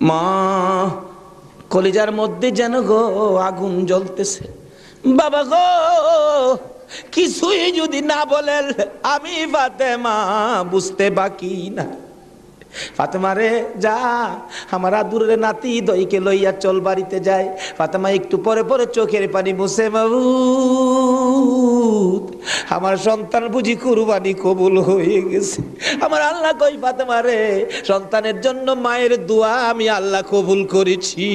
মা কলিজার মধ্যে যেন গো আগুন জ্বলতেছে। বাবা গো কিছুই যদি না বলেন আমি ফাতেমা বুঝতে বাকি না। ফাতেমা রে যা, আমার আদুরের নাতি দইকে লইয়া চল বাড়িতে যায়। ফাতেমা একটু পরে পরে চোখের পানি মুছে, মাবুদ আমার সন্তান বুঝি কুরবানি কবুল হয়ে গেছে। আমার আল্লাহ কই ফাতেমা রে, সন্তানের জন্য মায়ের দোয়া আমি আল্লাহ কবুল করেছি।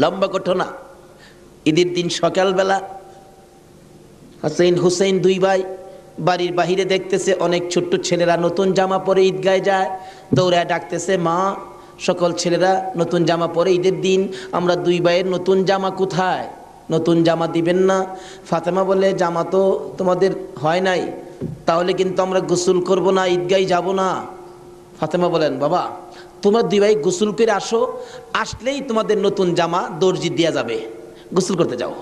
লম্বা ঘটনা। ঈদের দিন সকালবেলা হাসাইন হুসাইন দুই ভাই বাড়ির বাহিরে দেখতেছে অনেক ছোট্ট ছেলেরা নতুন জামা পরে ঈদগায় যায়। দৌড়ায় ডাকতেছে, মা সকল ছেলেরা নতুন জামা পরে ঈদের দিন, আমরা দুই ভাইয়ের নতুন জামা কোথায়? নতুন জামা দিবেন না? ফাতেমা বলে, জামা তো তোমাদের হয় নাই, তাহলে কিন্তু আমরা গোসল করব না, ঈদগায় যাব না। ফাতেমা বলেন, বাবা তোমরা দুই ভাই গোসল করে আসো, আসলেই তোমাদের নতুন জামা দর্জি দেয়া যাবে, গোসল করতে যাও।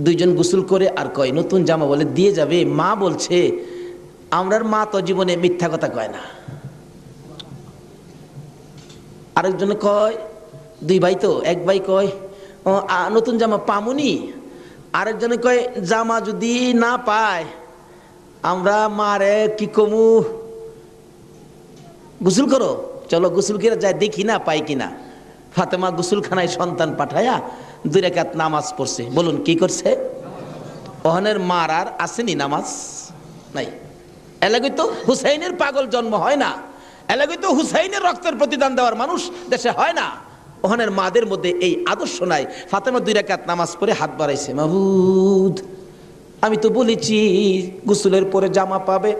দুইজন গোসল করে আর কয় নতুন জামা বলে দিয়ে যাবে। মা বলছে, আমরার মা তো জীবনে মিথ্যা কথা কয় না। আরেকজনে কয়, দুই ভাই তো, এক ভাই কয় নতুন জামা পামুনি, আরেকজনে কয় জামা যদি না পায় আমরা মারে কি কমু, গোসল করো, চলো গোসল করে যায় দেখি না পাই কিনা। ফাতেমা গোসলখানায় সন্তান পাঠায়া 2 রাকাত নামাজ পড়ছে। বলুন কি করছে? ওহানের মার আর আসেনি নামাজ নাই। এলাকায় তো হুসাইনের পাগল জন্ম হয় না, এলাকায় তো হুসাইনের রক্তের প্রতিদান দেওয়ার মানুষ দেশে হয় না। ওহানের মাদের মধ্যে এই আদর্শ নাই। ফাতেমা 2 রাকাত নামাজ পড়ে হাত বাড়াইছে, মাবুদ আমি তো বলেছি গোসলের পরে জামা পাবে,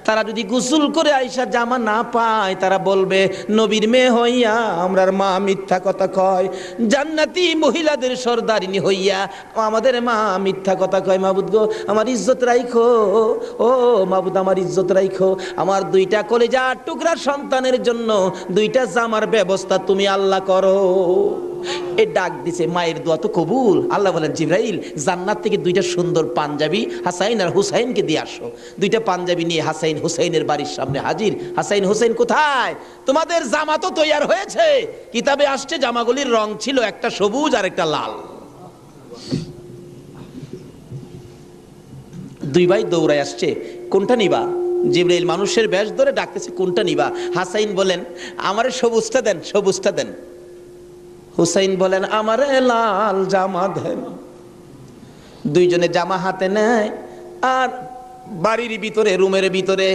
তারা যদি গোসল করে আইসা জামা না পায় তারা বলবে নবীর মেয়ে হইয়া আমরার মা মিথ্যা কথা কয়, জান্নাতি মহিলাদের সর্দারিনী হইয়া আমাদের মা মিথ্যা কথা কয়। মাবুদ গো আমার ইজ্জত রাইখো, ও মাবুদ আমার ইজ্জত রাইখো, আমার 2টা কলিজার টুকরা সন্তানের জন্য 2টা জামার ব্যবস্থা তুমি আল্লাহ করো। এ ডাক দিছে, মায়ের দোয়া তো কবুল। আল্লাহ বলেন, জিবরাইল জান্নাত থেকে 2টা সুন্দর পাঞ্জাবি হাসাইন আর হুসাইনকে দিয়ে আসো। 2টা পাঞ্জাবি নিয়ে হাসাইন হুসাইনের বাড়ির সামনে হাজির। হাসাইন হুসাইন কোথায়? তোমাদের জামা তো তৈয়ার হয়েছে। কিতাবে আসছে জামাগুলির রং ছিল একটা সবুজ আর একটা লাল। 2 ভাই দৌড়ায় আসছে, কোনটা নিবা? জিবরাইল মানুষের বেশ ধরে ডাকতেছে, কোনটা নিবা? হাসাইন বলেন, আমারে সবুজটা দেন, সবুজটা দেন। হুসাইন বলেন, আমারে লাল জামা দেন। 2 জনে জামা হাতে নেয় আর বাড়ির ভিতরে রুমের ভিতরে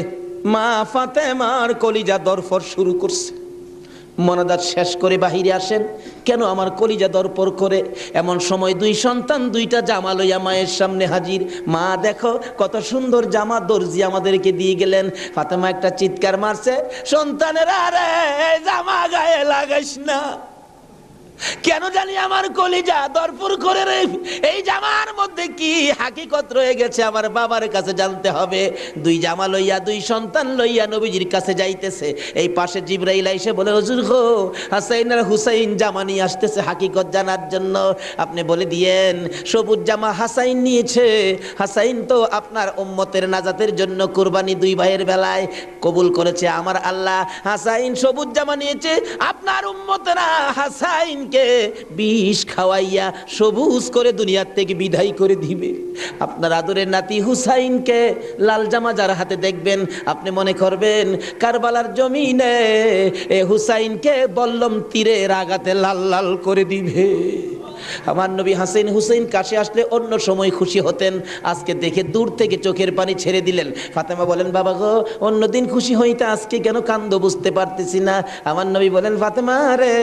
মা ফাতেমার কলিজা দরফর শুরু করছে। মনাদাত শেষ করে বাহিরে আসেন, কেন আমার কলিজা দরপর করে? এমন সময় 2 সন্তান 2টা জামা লইয়া মায়ের সামনে হাজির। মা দেখো কত সুন্দর জামা দর্জি আমাদেরকে দিয়ে গেলেন। ফাতেমা একটা চিৎকার মারছে, সন্তানেরা রে জামা গায়ে লাগাইস না, কেন জানি আমার কলিজা দরপুর করে রে, এই জামার মধ্যে কি হাকিকত রয়ে গেছে আমার বাবার কাছে জানতে হবে। 2 জামা লইয়া 2 সন্তান লইয়া নবীজির কাছে যাইতেছে। এই পাশে জিবরাইল এসে বলে, হুজুর গো হাসাইন আর হুসাইন জামা নিয়ে আসতেছে হাকিকত জানার জন্য, আপনি বলে দিয়েন সবুজ জামা হাসাইন নিয়েছে। হাসাইন তো আপনার উম্মতের নাজাতের জন্য কুরবানি 2 ভাইয়ের বেলায় কবুল করেছে আমার আল্লাহ। হাসাইন সবুজ জামা নিয়েছে, আপনার উম্মতেরা হাসাইন কে বিষ খাওয়াইয়া সবুজ করে দুনিয়ার থেকে বিদায় করে দিবে। আপনার আদরের নাতি হুসাইনকে লাল জামা যার হাতে দেখবেন আপনি মনে করবেন কারবালার জমিনে এ হুসাইনকে বল্লম তীরের আঘাতে লাল লাল করে দিবে। আমার নবী হাসাইন হুসাইন কাছে আসলে অন্য সময় খুশি হতেন, আজকে দেখে দূর থেকে চোখের পানি ছেড়ে দিলেন। ফাতেমা বলেন, বাবা গো অন্যদিন খুশি হইতে আজকে কেন কান্দো বুঝতে পারতেছি না। আমার নবী বলেন, ফাতেমা রে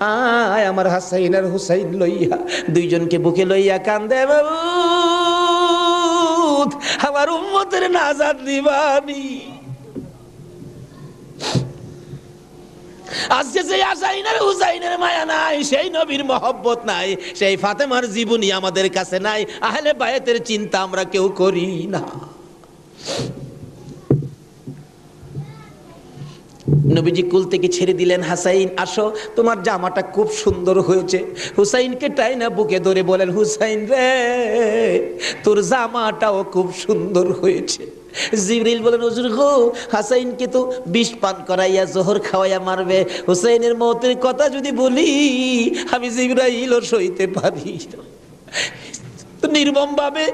আয় আমার হাসাইন আর হুসাইন লইয়া। 2 জনকে বুকে লইয়া কান্দে, বাবু আমার উম্মতের নাজাত দিবানি। আজকে যে হাসাইনের হুসাইনের মায়া নাই, সেই নবীর মহব্বত নাই, সেই ফাতেমার জীবনী আমাদের কাছে নাই, আহলে বায়াতের চিন্তা আমরা কেউ করি না। নবীজি কুল থেকে ছেড়ে দিলেন, হাসাইন আসো তোমার জামাটা খুব সুন্দর হয়েছে। হুসাইনকে টাইনা বুকে ধরে বলেন, হুসাইন রে তোর জামাটাও খুব সুন্দর হয়েছে। জিবরিল বলেন হুজুর গো, হাসাইনকে তো বিষ পান করাইয়া জোহর খাওয়াইয়া মারবে, হুসাইনের মৌতের কথা যদি বলি আমি জিবরাইলও সইতে পারি না। তো নির্মম ভাবে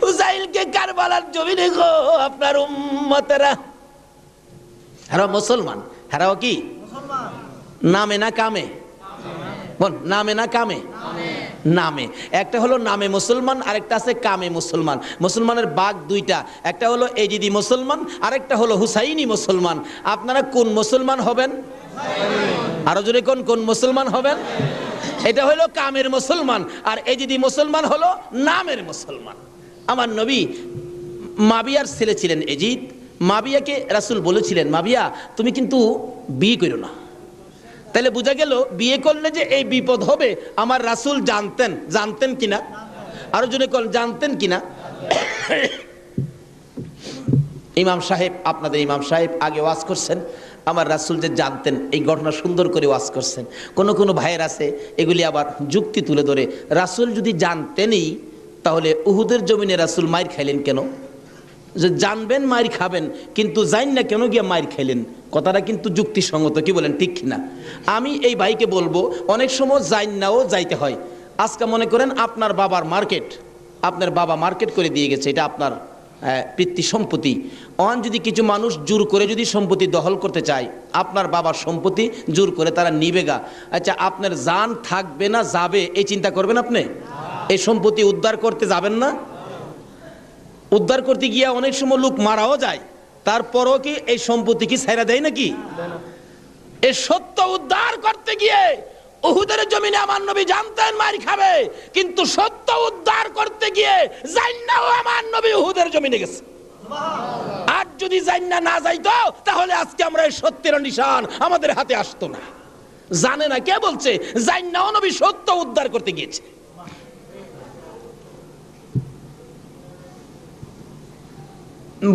হুসাইনকে কারবালার জমিনে গো আপনার উম্মতেরা, হারাও মুসলমান, হারাও কি নামে না কামে? বল নামে না কামে? নামে। একটা হলো নামে মুসলমান, আরেকটা আছে কামে মুসলমান। মুসলমানের ভাগ দুইটা, একটা হলো এজিদি মুসলমান, আরেকটা হলো হুসাইনি মুসলমান। আপনারা কোন মুসলমান হবেন? আরো জোরে কোন কোন মুসলমান হবেন? এটা হলো কামের মুসলমান, আর এজিদি মুসলমান হলো নামের মুসলমান। আমার নবী মাবিয়ার ছেলে ছিলেন এজিদ। মাবিয়াকে রাসূল বলেছিলেন, মাবিয়া তুমি কিন্তু বিয়ে করো না। তাহলে বোঝা গেল বিয়ে করলে যে এই বিপদ হবে আমার রাসূল জানতেন। জানতেন কিনা? আরো জনে কোন জানতেন কিনা? ইমাম সাহেব, আপনাদের ইমাম সাহেব আগে ওয়াজ করছেন, আমার রাসূল যে জানতেন এই ঘটনা সুন্দর করে ওয়াজ করছেন। কোন কোন ভাইয়ের আছে এগুলি আবার যুক্তি তুলে ধরে, রাসূল যদি জানতেনই তাহলে উহুদের জমিনে রাসূল মাইর খাইলেন কেন? যে জানবেন মাইর খাবেন কিন্তু জান না কেন গিয়ে মাইর খাইলেন, কথাটা কিন্তু যুক্তিসঙ্গত, কি বলেন ঠিক কিনা? আমি এই ভাইকে বলবো অনেক সময় জান নাও যাইতে হয়। আজকে মনে করেন আপনার বাবার মার্কেট, আপনার বাবা মার্কেট করে দিয়ে গেছে, এটা আপনার পিতৃ সম্পত্তি। অন যদি কিছু মানুষ জোর করে যদি সম্পত্তি দখল করতে চায়, আপনার বাবার সম্পত্তি জোর করে তারা নিবেগা, আচ্ছা আপনার জান থাকবে না যাবে এই চিন্তা করবেন আপনি? এই সম্পত্তি উদ্ধার করতে যাবেন না? উদ্ধার করতে গিয়ে অনেক সময় লোক মারাও যায়, তারপরও কি এই সম্পত্তি কি ছাইরা দেয় নাকি? এই সত্য উদ্ধার করতে গিয়ে উহুদের জমিনে আমার নবী জানতেন মার খাবে, কিন্তু সত্য উদ্ধার করতে গিয়ে জান্নাও আমার নবী উহুদের জমিনে গেছে। আর যদি জান্না না যাইতো তাহলে আজকে আমরা এই সত্যের নিশান আমাদের হাতে আসতো না। জানে না কে বলছে? জান্নাও নবী সত্য উদ্ধার করতে গিয়েছে।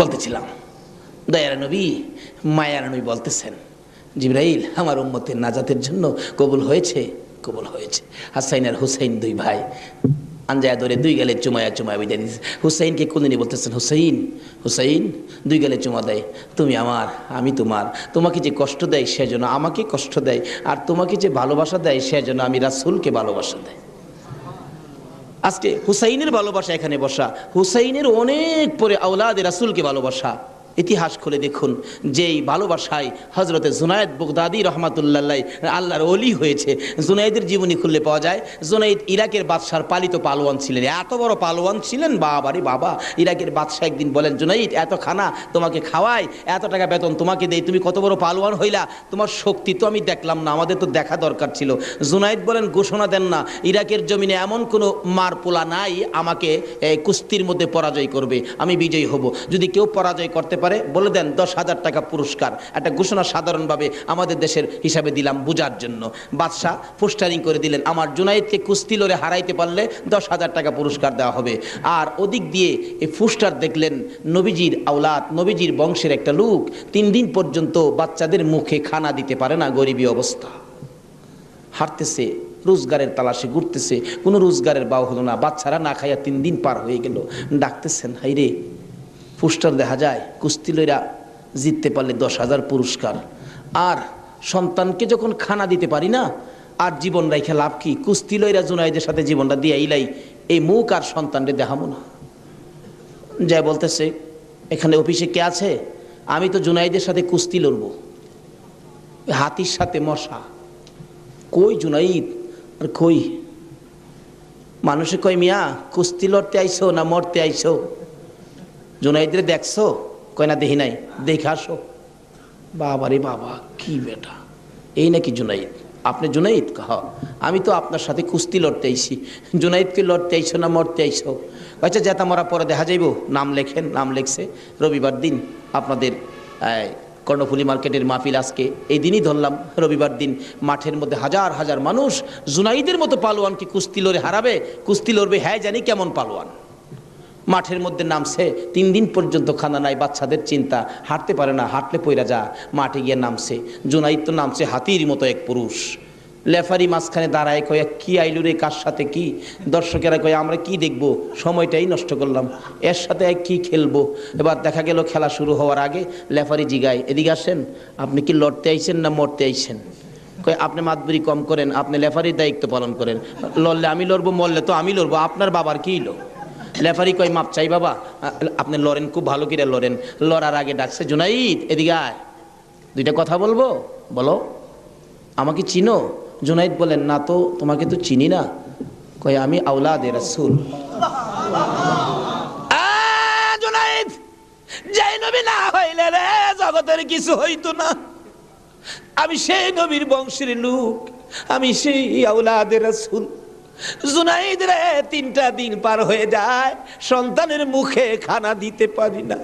বলতেছিলাম দয়ার নবী, মায়ার নবী বলতেছেন, জিবরাইল আমার উম্মতের নাজাতের জন্য কবুল হয়েছে, কবুল হয়েছে। হাসাইন আর হুসাইন দুই ভাই আঞ্জায়া ধরে দুই গালে চুমায়া চুমায়া বিদায় দিয়েছে। হুসাইনকে কোনদিনই বলতেছেন, হুসাইন হুসাইন, দুই গালে চুমা দেয়, তুমি আমার আমি তোমার। তোমাকে যে কষ্ট দেয় সেজন্য আমাকে কষ্ট দেয়, আর তোমাকে যে ভালোবাসা দেয় সেজন্য আমি রাসূলকে ভালোবাসা দেয়। আজকে হুসাইনের ভালোবাসা এখানে বসা, হুসাইনের অনেক পরে আওলাদে রাসূলকে ভালোবাসা। ইতিহাস খুলে দেখুন, যেই ভালোবাসায় হযরতে জুনায়েদ বাগদাদী রহমাতুল্লাহ আল্লাহর ওলি হয়েছে। জুনায়েদের জীবনী খুললে পাওয়া যায়, জুনায়েদ ইরাকের বাদশার পালিত পালোয়ান ছিলেন। এত বড় পালোয়ান ছিলেন, বাবারে বাবা। ইরাকের বাদশাহ একদিন বলেন, জুনায়েদ এত খানা তোমাকে খাওয়াই, এত টাকা বেতন তোমাকে দেই, তুমি কত বড় পালোয়ান হইলা, তোমার শক্তি তো আমি দেখলাম না, আমাদের তো দেখা দরকার ছিল। জুনায়েদ বলেন, ঘোষণা দেন না, ইরাকের জমিনে এমন কোনো মারপোলা নাই আমাকে কুস্তির মধ্যে পরাজয় করবে, আমি বিজয়ী হব। যদি কেউ পরাজয় করতে পারে বলে দেন 10,000 টাকা পুরস্কার। একটা ঘোষণা সাধারণভাবে আমাদের দেশের হিসাবে দিলাম বোঝার জন্য। বাদশাহ পোস্টারিং করে দিলেন, আমার জুনায়েদকে কুস্তি লড়ে হারাইতে পারলে 10,000 টাকা পুরস্কার দেওয়া হবে। আর ওদিক দিয়ে এই পোস্টার দেখলেন নবীজির আওলাদ, নবীজির বংশের একটা লোক 3 দিন পর্যন্ত বাচ্চাদের মুখে খানা দিতে পারে না, গরিবী অবস্থা, হাঁটতেছে, রোজগারের তালাশে ঘুরতেছে, কোনো রোজগারের বাও হলো না, বাচ্চারা না খাইয়া 3 দিন পার হয়ে গেল। ডাকতেছেন, হাইরে পোস্টার দেখা যায় কুস্তি লইরা জিততে পারলে 10,000 পুরস্কার, আর সন্তানকে যখন খানা দিতে পারি না, আর জীবন রাইখা লাভ কি? কুস্তি লইরা জুনায়েদের সাথে জীবনটা দিয়ে ইলাই, এই মুখ আর সন্তানরে দেখাবো না। যাই বলতেছে, এখানে অফিসে কে আছে? আমি তো জুনায়েদের সাথে কুস্তি লড়বো, হাতির সাথে মশা। কই জুনাইদ আর কই? মানুষে কয়, মিয়া কুস্তি লড়তে আইছো না মরতে আইছো? জুনাইদরে দেখছো? কয় না দেখি নাই, দেখে আসো। বাবারে বাবা, কি বেটা, এই নাকি জুনাইদ? আপনি জুনাইদ? কহ, আমি তো আপনার সাথে কুস্তি লড়তে আইছি। জুনাইদকে লড়তে আইছো না মরতে আইছো? আচ্ছা যেটা মরা পরে দেখা যাইব, নাম লেখেন। নাম লেখছে, রবিবার দিন আপনাদের কর্ণফুলী মার্কেটের মাহফিল, আজকে এই দিনই ধরলাম রবিবার দিন, মাঠের মধ্যে হাজার হাজার মানুষ জুনাইদের মতো পালোয়ানকে কুস্তি লড়ে হারাবে, কুস্তি লড়বে। হ্যাঁ জানি কেমন পালোয়ান। মাঠের মধ্যে নামছে, 3 দিন পর্যন্ত খানা নাই, বাচ্চাদের চিন্তা, হাঁটতে পারে না, হাঁটলে পইরা যা। মাঠে গিয়ে নামছে, জুনাইদ তো নামছে হাতির মতো এক পুরুষ, লেফারি মাঝখানে দাঁড়ায় কয়ে কি আইলু রে, কার সাথে কি? দর্শকেরা কয়ে আমরা কি দেখবো, সময়টাই নষ্ট করলাম, এর সাথে কি খেলবো। এবার দেখা গেল খেলা শুরু হওয়ার আগে লেফারি জিগায়, এদিকে আসেন, আপনি কি লড়তে আইছেন না মরতে আইছেন? কয়ে আপনি মাতবরি কম করেন, আপনি লেফারির দায়িত্ব পালন করেন, লড়লে আমি লড়বো, মরলে তো আমি লড়বো, আপনার বাবার কি লো? লেফারি কয় মাপ চাই বাবা, আপনি লড়েন, খুব ভালো করে লড়েন। লড়ার আগে ডাকছে, জুনাইদ এদিকে আয়, দুইটা কথা বলবো, বলো। আমাকে চিনো? জুনাইদ বলেন, না তো, তোমাকে তো চিনি না। কয় আমি আওলাদে রাসূল। জুনাইদ, যেই নবী না হইলে রে জগতের কিছু হইতো না। আমি সেই নবীর বংশের লোক, আমি সেই আওলাদে রাসূল। জুনাইদ রে, 3টা দিন পার হয়ে যায়, সন্তানের মুখে খানা দিতে পারি না,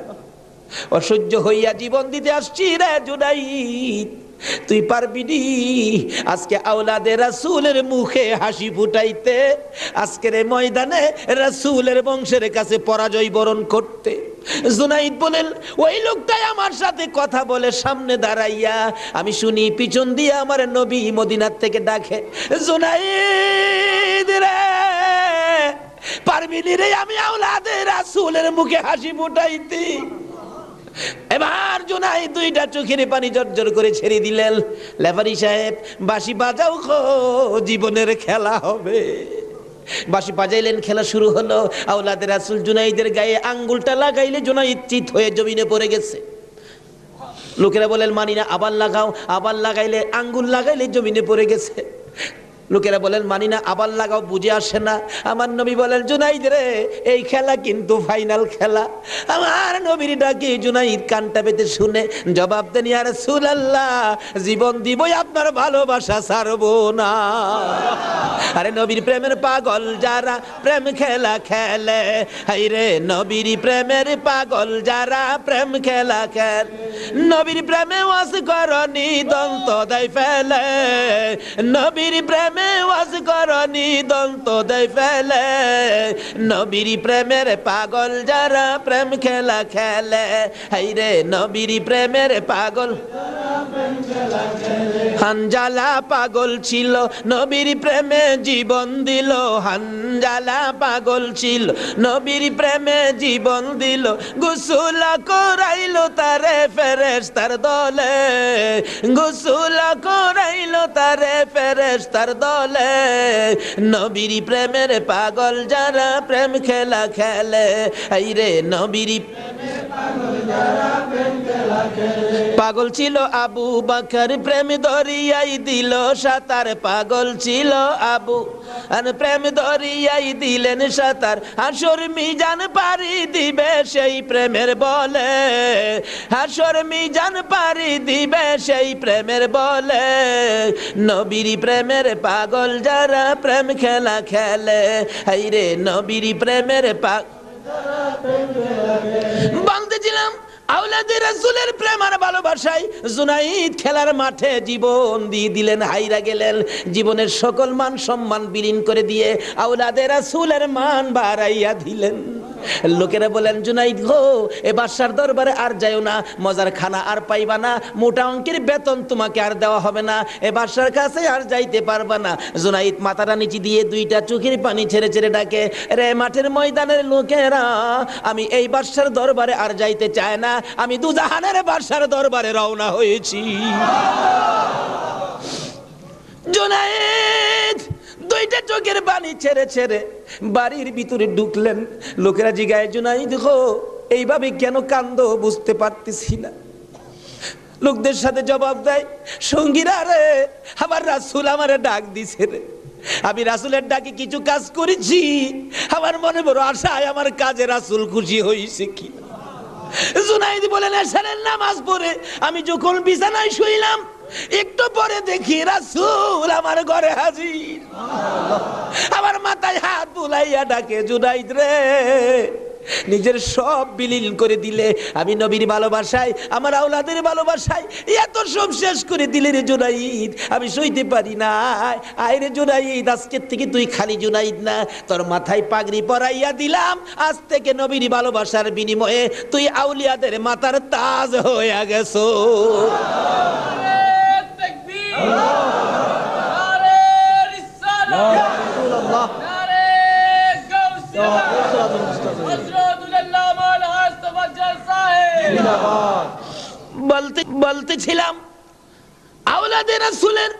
অসহ্য হইয়া জীবন দিতে আসছি রে জুনাইদ, তুই পারবি নি আজকে আওলাদে রাসূলের মুখে হাসি ফুটাইতে, আজকের এই ময়দানে রাসূলের বংশের কাছে পরাজয় বরণ করতে? জুনাইদ বলেন, ওই লোকটাই আমার সাথে কথা বলে সামনে দাঁড়াইয়া, আমি শুনি পিছন দিয়ে আমার নবী মদিনার থেকে ডাকে, জুনাইদ রে, পারবি নি রে আমি আওলাদে রাসূলের মুখে হাসি ফুটাইতে? এবার জুনাইদ 2টা চোখের পানি জর্জর করে ছেড়ে দিলেন। লেফারি সাহেব, বাঁশি বাজাও খো, জীবনের খেলা হবে। বাঁশি বাজাইলেন, খেলা শুরু হলো। আওলাদে রাসূল জুনাইদের গায়ে আঙ্গুলটা লাগাইলে জুনাইদ চিত হয়ে জমিনে পড়ে গেছে। লোকেরা বলেন, মানি না, আবার লাগাও। আবার লাগাইলে, আঙ্গুল লাগাইলে জমিনে পড়ে গেছে। লোকেরা বলেন, মানি না, আবার লাগাও, বুঝে আসে না। আমার নবী বলেন, জুনাইদ রে, এই খেলা কিন্তু ফাইনাল খেলা। আমার নবীর ডাকে জুনাইদ কানটা পেতে শুনে জবাব দেন, ইয়া রাসূলুল্লাহ, জীবন দিবই, আপনার ভালোবাসা ছাড়বো না। আরে নবীর প্রেমের পাগল যারা প্রেম খেলা খেলে, হাই রে নবীর প্রেমের পাগল যারা প্রেম খেলা খেলে, নবীর প্রেমে ওয়াজ করনি দন্ত দেয় ফেলে, নবীর প্রেমে ওয়াজ করনি দন্ত দেয় ফেলে, নবীর প্রেমের পাগল যারা প্রেম খেলা খেলে, হাই রে নবীর প্রেমের পাগল। হানজালা পাগল ছিল, নবীর প্রেমে জীবন দিল, হানজালা পাগল ছিল, নবীর প্রেমে জীবন দিল, গোসল করাইলো তারে ফেরেশতার দলে, গোসল করাইলো তারে ফেরেশতার দলে, নবীর প্রেমের পাগল যারা প্রেম খেলা খেলে, এই রে নবীর পাগল ছিল আবু বকর, প্রেম দরিয়াই দিল সাঁতার, পাগল ছিল আবু আর প্রেম দরিয়াই দিলেন সাঁতার, হাসর মিজান পারি দিবে সেই প্রেমের বলে, হাসর মিজান পারি দিবে সেই প্রেমের বলে, নবীর প্রেমের পাগল যারা প্রেম খেলা খেলে, এই রে নবীর প্রেমের বাঁধতেছিলাম আওলাদে রাসূলের প্রেম আর ভালোবাসায় জুনাইদ খেলার মাঠে জীবন দিয়ে দিলেন, হাইরা গেলেন, জীবনের সকল মান সম্মান বিলীন করে দিয়ে আওলাদে রাসূলের মান বাড়াইয়া দিলেন। লোকেরা বলেন, জুনাইদ গো, এ বাদশার দরবারে আর যাইও না, মজার খানা আর পাইবা না, মোটা অঙ্কের বেতন তোমাকে আর দেওয়া হবে না, এ বাদশার কাছে আর যাইতে পারবা না। জুনাইদ মাথাটা নিচে দিয়ে 2টা চোখের পানি ছেড়ে ছেড়ে ডাকে, রে মাঠের ময়দানের লোকেরা, আমি এই বাদশার দরবারে আর যাইতে চাই না, আমি দুজাহানের বাদশার দরবারে রওনা হয়েছি। জুনাইদ 2টা চোখের পানি ছেড়ে ছেড়ে বাড়ির ভিতরে ঢুকলেন। লোকেরা জিগায়, জুনাইদ গো, এইভাবে কেন কান্দো বুঝতে পারতেছি না। লোকদের সাথে জবাব দেয়, সঙ্গীরা রে, আমার রাসূল আমারে ডাক দিছে রে, আমি রাসূলের ডাকে কিছু কাজ করেছি, আমার মনে বড় আশায় আমার কাজে রাসূল খুশি হয়েছে কি। জুনাইদ বলেন, এশারের নামাজ পড়ে আমি যখন বিছানায় শুইলাম, একটু পরে দেখি রাসূল আমার ঘরে হাজির, আমার মাথায় হাত বুলাইয়া ডাকে, জুনাইদ রে, নিজের সব বিলীন করে দিলে, আমি নবীর ভালোবাসায়, আমার আওলাদের ভালোবাসায় এত সব শেষ করে দিলে রে জুনাইদ, আমি সইতে পারি না। আয় রে জুনাইদ, আজকের থেকে তুই খালি জুনাইদ না, তোর মাথায় পাগড়ি পরাইয়া দিলাম, আজ থেকে নবীর ভালোবাসার বিনিময়ে তুই আউলিয়াদের মাথার তাজ হয়ে গেছো। বলতেছিলাম আওলাদে রাসূলের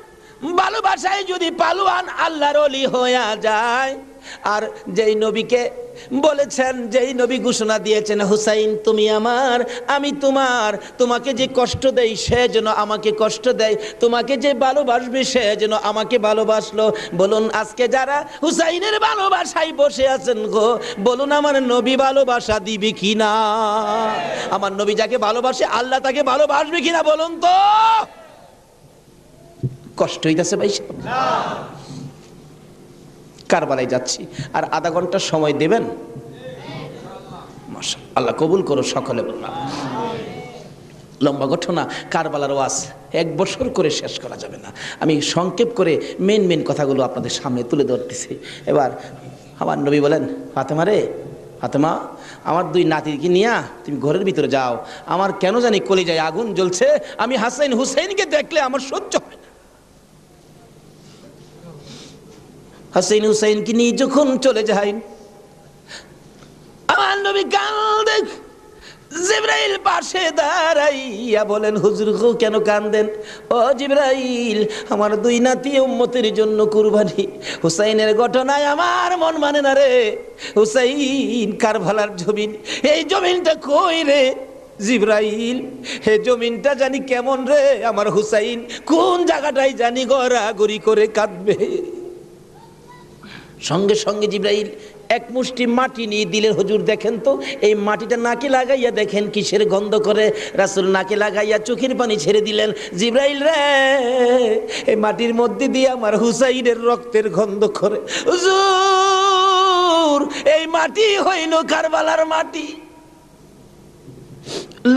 ভালোবাসায় যদি পালোয়ান আল্লাহর ওলি হয়ে যায়, আর যেই নবীকে বলেছেন, যেই নবী ঘোষণা দিয়েছেন হুসাইন তুমি আমার আমি তোমার, তোমাকে যে কষ্ট দেই সে যেন আমাকে কষ্ট দেয়, তোমাকে যে ভালোবাসবে সে যেন আমাকে ভালোবাসলো। বলুন আজকে যারা হুসাইনের ভালোবাসায় বসে আছেন গো, বলুন আমার নবী ভালোবাসা দিবে কিনা? আমার নবী যাকে ভালোবাসে আল্লাহ তাকে ভালোবাসবে কিনা বলুন তো? কষ্ট হইতেছে ভাই? কারবালায় যাচ্ছি, আর আধা ঘন্টা সময় দেবেন? মাশাআল্লাহ, আল্লাহ কবুল করো সকলে বললাম। লম্বা ঘটনা, কারবালার ওয়াজ 1 বছর করে শেষ করা যাবে না। আমি সংক্ষেপ করে মেন কথাগুলো আপনাদের সামনে তুলে ধরতেছি। এবার আমার নবী বলেন, ফাতেমা রে, ফাতেমা আমার 2 নাতিকে নিয়া তুমি ঘরের ভিতরে যাও, আমার কেন জানি কলিজায় আগুন জ্বলছে, আমি হাসাইন হুসাইনকে দেখলে আমার সহ্য হয় না। হাসাইন হুসাইনকে নিয়ে যখন চলে যায়, আমার নবী কাঁদে। জিবরাইল পাশে দাঁড়াইয়া বলেন, হুজুর গো কেন কাঁদেন? ও জিবরাইল, আমার 2 নাতি উম্মতের জন্য কুরবানি, হুসাইনের ঘটনায় আমার মন মানে না রে। হুসাইন কারবালার জমিন, এই জমিনটা কই রে জিবরাইল? হে জমিনটা জানি কেমন রে, আমার হুসাইন কোন জায়গাটায় জানি গড়াগড়ি করে কাঁদবে। সঙ্গে সঙ্গে জিবরাইল 1 মুষ্টি মাটি নিয়ে দিলেন। হুজুর দেখেন তো, এই মাটিটা নাকে লাগাইয়া দেখেন কিসের গন্ধ করে। রাসূল নাকে লাগাইয়া চোখের পানি ছেড়ে দিলেন। জিবরাইল রে, এই মাটির মধ্যে দিয়ে আমার হুসাইনের রক্তের গন্ধ করে। হুজুর এই মাটি হইল কারবালার মাটি।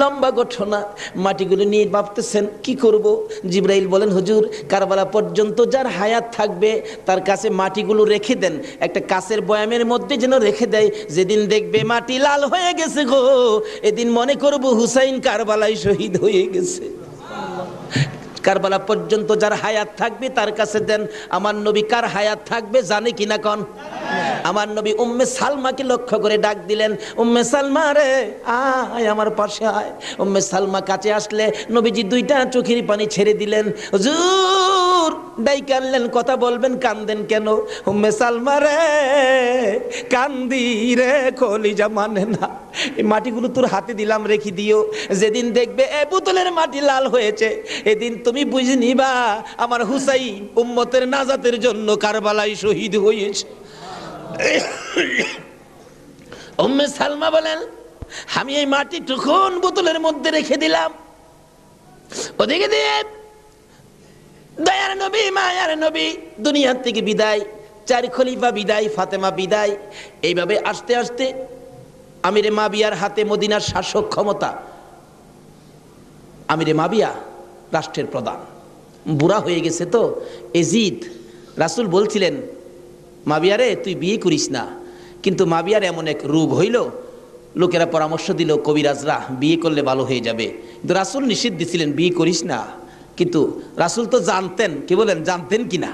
লম্বা ঘটনা, মাটিগুলো নিয়ে ভাবতেছেন কি করব। জিবরাইল বলেন, হুজুর কারবালা পর্যন্ত যার হায়াত থাকবে তার কাছে মাটিগুলো রেখে দেন, একটা কাচের বয়ামের মধ্যে যেন রেখে দেয়। যেদিন দেখবে মাটি লাল হয়ে গেছে গো, এদিন মনে করব হুসাইন কারবালায় শহীদ হয়ে গেছে। কারবালা পর্যন্ত যার হায়াত থাকবে তার কাছে দেন। আমার নবী কার হায়াত থাকবে জানে কিনা কোন? আমার নবী উম্মে সালমাকে লক্ষ্য করে ডাক দিলেন, উম্মে সালমা রে আয় আমার পাশে আয়। উম্মে সালমা কাছে আসলে নবীজি 2টা চোখের পানি ছেড়ে দিলেন। হুজুর ডাইকে আনলেন, কথা বলবেন, কান্দেন কেন? উম্মে সালমা রে কান্দি রে, কলিজা মানে না, এই মাটিগুলো তোর হাতে দিলাম, রেখে দিও। যেদিন দেখবে এ বোতলের মাটি লাল হয়েছে, এদিন তুমি বুঝে নিবা আমার হুসাইন উম্মতের নাজাতের জন্য কারবালায় শহীদ হয়েছে। উম্মে সালমা বলেন, আমি এই মাটি তখন বোতলের মধ্যে রেখে দিলাম। ওদিকে দিয়ে দয়ার নবী মায়ার নবী দুনিয়ার থেকে বিদায়, 4 খলিফা বিদায়, ফাতেমা বিদায়। এইভাবে আস্তে আস্তে আমিরে মাবিয়ার হাতে মদিনার শাসক ক্ষমতা। আমিরে মাবিয়া রাষ্ট্রের প্রধান, বুড়া হয়ে গেছে তো এজিদ। রাসূল বলছিলেন, মাবিয়ারে তুই বিয়ে করিস না, কিন্তু মাবিয়ার এমন এক রোগ হইল, লোকেরা পরামর্শ দিল কবিরাজরা বিয়ে করলে ভালো হয়ে যাবে, কিন্তু রাসূল নিষেধ দিছিলেন বিয়ে করিস না। কিন্তু রাসূল তো জানতেন, কি বলেন জানতেন কিনা,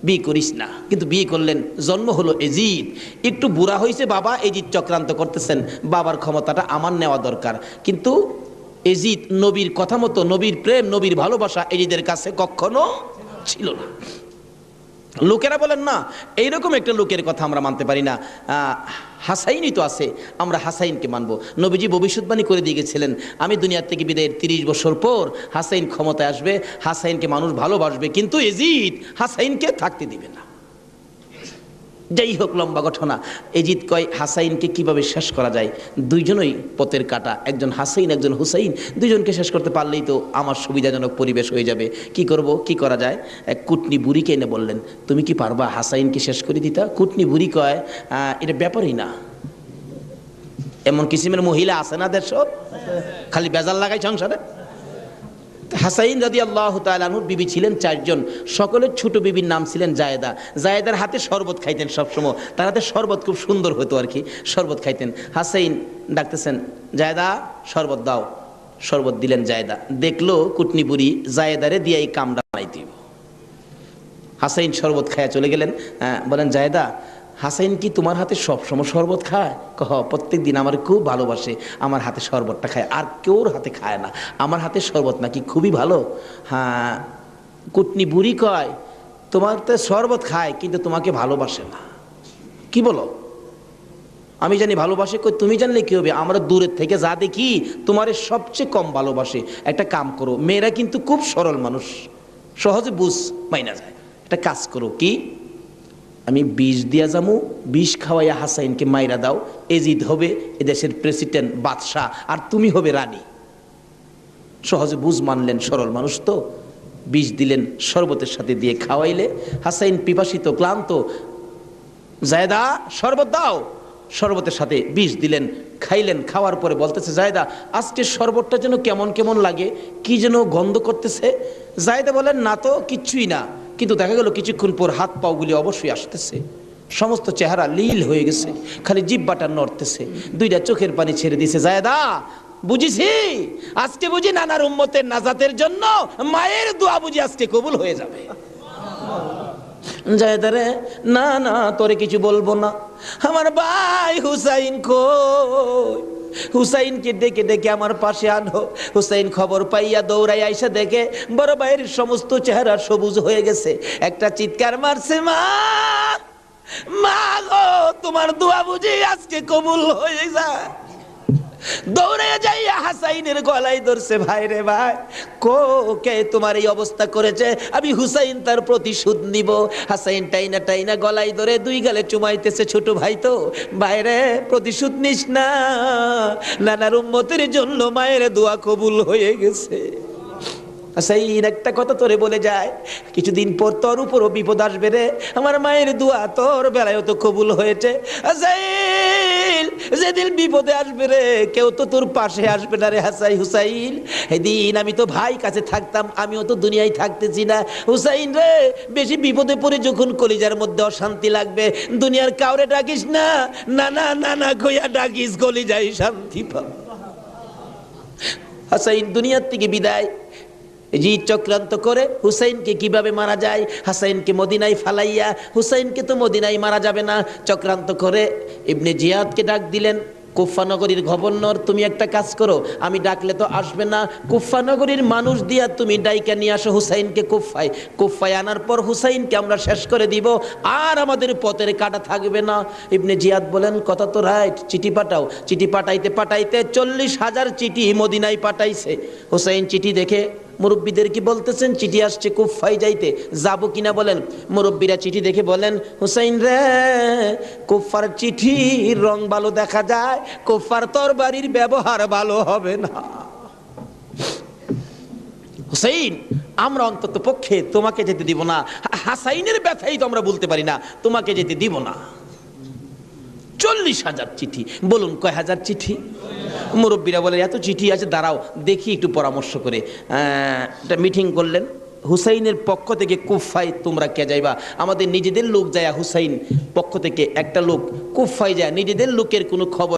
বিয়ে করিস না, কিন্তু বিয়ে করলেন। জন্ম হলো এজিদ। একটু বুড়া হয়েছে বাবা, এজিদ চক্রান্ত করতেছেন, বাবার ক্ষমতাটা আমার নেওয়া দরকার। কিন্তু এজিদ নবীর কথা মতো, নবীর প্রেম নবীর ভালোবাসা এজিদের কাছে কখনো ছিল না। লোকেরা বলেন না, এইরকম একটা লোকের কথা আমরা মানতে পারি না, হাসাইনই তো আছে, আমরা হাসাইনকে মানবো। নবীজি ভবিষ্যৎবাণী করে দিয়ে গেছিলেন, আমি দুনিয়ার থেকে বিদায়ের 30 বছর পর হাসাইন ক্ষমতায় আসবে, হাসাইনকে মানুষ ভালোবাসবে, কিন্তু এজিদ হাসাইনকে থাকতে দিবে না। যাই হোক, লম্বা ঘটনা। এজিদ কয় হাসাইনকে কিভাবে শেষ করা যায়, 2জনই পথের কাটা, একজন হাসাইন একজন হুসাইন, 2জনকে শেষ করতে পারলেই তো আমার সুবিধাজনক পরিবেশ হয়ে যাবে। কি করব, কি করা যায়? এক কুটনি বুড়িকে এনে বললেন, তুমি কি পারবা হাসাইনকে শেষ করে দিতা? কুটনি বুড়ি কয়, এটা ব্যাপারই না। এমন কিসিমের মহিলা আছে না দেশ, খালি বেজাল লাগাই সংসারে। হাসাইন রাদিয়াল্লাহু তাআলা আনহুর বিবি ছিলেন 4 জন, সকলের ছোট বিবির নাম ছিলেন জায়েদা। জায়েদার হাতে শরবত খাইতেন সবসময়, তার হাতে শরবত খুব সুন্দর হতো আর কি, শরবত খাইতেন। হাসাইন ডাকতেছেন, জায়েদা শরবত দাও। শরবত দিলেন জায়েদা, দেখলো কুটনি বুড়ি জায়েদারে দিয়ে এই কামটা বানাই দিব। হাসাইন শরবত খায়া চলে গেলেন, বলেন জায়েদা হাসাইন কি তোমার হাতে সবসময় শরবত খায়? প্রত্যেক দিন আমার খুব ভালোবাসে, আমার হাতে শরবতটা খায়, আর কেউর হাতে খায় না, আমার হাতে শরবত নাকি খুবই ভালো। হ্যাঁ, কুটনি বুড়ি কয় তোমার তো শরবত খায় কিন্তু তোমাকে ভালোবাসে না। কি বলো? আমি জানি ভালোবাসে, কই তুমি জানলে কি হবে, আমরা দূরের থেকে যা দেখি তোমারে সবচেয়ে কম ভালোবাসে। একটা কাম করো, মেয়েরা কিন্তু খুব সরল মানুষ, সহজে বুঝ মাইনা যায়। একটা কাজ করো, কি আমি বিষ দিয়া যামু, বিষ খাওয়াইয়া হাসাইনকে মাইরা দাও, এজিদ হবে এদেশের প্রেসিডেন্ট বাদশাহ, আর তুমি হবে রানী। সহজে বুঝ মানলেন, সরল মানুষ তো। বিষ দিলেন, শরবতের সাথে দিয়ে খাওয়াইলে হাসাইন পিপাসিত ক্লান্ত, জায়দা শরবত দাও, শরবতের সাথে বিষ দিলেন, খাইলেন। খাওয়ার পরে বলতেছে জায়দা আজকে শরবতটা যেন কেমন কেমন লাগে, কি যেন গন্ধ করতেছে। জায়দা বলেন না তো, কিচ্ছুই না। কিন্তু দেখা গেল কিছুক্ষণ পর হাত পাগুলি অবশ্যই আসতেছে, সমস্ত চেহারা লীল হয়ে গেছে, খালি জিহ্বাটা নড়তেছে, দুইটা চোখের পানি ছেড়ে দিছে। জায়দা বুঝিছি আজকে বুঝি নানার উম্মতের নাজাতের জন্য মায়ের দোয়া বুঝি আজকে কবুল হয়ে যাবে। জায়দারে না না, তোরে কিছু বলবো না, আমার ভাই হুসাইন কই? হুসাইনকে ডেকে ডেকে আমার পাশে আনো। হুসাইন খবর পাইয়া দৌড়াই আইসা দেখে বড় ভাইয়ের সমস্ত চেহারা সবুজ হয়ে গেছে। একটা চিৎকার মারছে, মা মা গো, তোমার দোয়া বুঝি আজকে কবুল হয়ে যায়। দৌড়ে যাইয়া হাসাইনের গলায় ধরছে, ভাই রে ভাই, কে তোমার এই অবস্থা করেছে? আমি হুসাইন তার প্রতিশোধ নিব। হাসাইন টাইনা টাইনা গলায় ধরে দুই গালে চুমাইতেছে, ছোট ভাই তো, ভাইরে প্রতিশোধ নিস না, নানার উম্মতের জন্য মায়ের দোয়া কবুল হয়ে গেছে। হাসাইন একটা কথা তোরে বলে যায়, কিছুদিন পর তোর উপরও বিপদ আসবে রে, আমার মায়ের দোয়া তোর বেলায় তো কবুল হয়েছে। হাসাইন যেদিন বিপদে আসবে রে, কেউ তো তোর পাশে আসবে না রে হুসাইন। সেদিন আমি তো ভাই কাছে থাকতাম, আমিও তো দুনিয়ায় থাকতেছি না। হুসাইন রে, বেশি বিপদে পড়ে যখন কলিজার মধ্যে অশান্তি লাগবে, দুনিয়ার কাউরে ডাকিস না, নানা নানা কইয়া ডাকিস, কলিজায় শান্তি পাবে। হাসাইন দুনিয়ার থেকে বিদায়। জি চক্রান্ত করে হুসাইনকে কিভাবে মারা যায়, হাসাইনকে মদিনায় ফালাইয়া, হুসাইনকে তো মদিনায় মারা যাবে না, চক্রান্ত করে ইবনে জিয়াদকে ডাক দিলেন। কুফা নগরীর গভর্নর, তুমি একটা কাজ করো, আমি ডাকলে তো আসবে না, কুফা নগরীর মানুষ দিয়া তুমি ডাইকা নিয়ে আসো হুসাইনকে কুফায়। কুফায় আনার পর হুসাইনকে আমরা শেষ করে দিব, আর আমাদের পথের কাটা থাকবে না। ইবনে জিয়াদ বলেন কথা তো রাইট, চিঠি পাঠাও। চিঠি পাঠাইতে পাঠাইতে 40,000 চিঠি মদিনায় পাঠাইছে। হুসাইন চিঠি দেখে মুরব্বীদের কি বলতেছেন, চিঠি আসছে কুফায় যাইতে, যাবো কিনা বলেন। মুরব্বীরা চিঠি দেখে বলেন, হুসাইন রে, কুফার চিঠির রং ভালো দেখা যায়, কুফার তরবারির ব্যবহার ভালো হবে না। হুসাইন, আমরা অন্তত পক্ষে তোমাকে যেতে দিব না, হাসাইনের ব্যথাই তো আমরা বলতে পারি না, তোমাকে যেতে দিব না। 40,000 চিঠি, বলুন কয় হাজার চিঠি? মুরব্বীরা বলে এত চিঠি আছে, দাঁড়াও দেখি একটু পরামর্শ করে। একটা মিটিং করলেন, হুসাইনের পক্ষ থেকে কুফায় তোমরা কে যাইবা? আমাদের নিজেদের লোক যায়, হুসাইন পক্ষ থেকে একটা লোক কুফায় যায়, নিজেদের লোকের কোনো খবর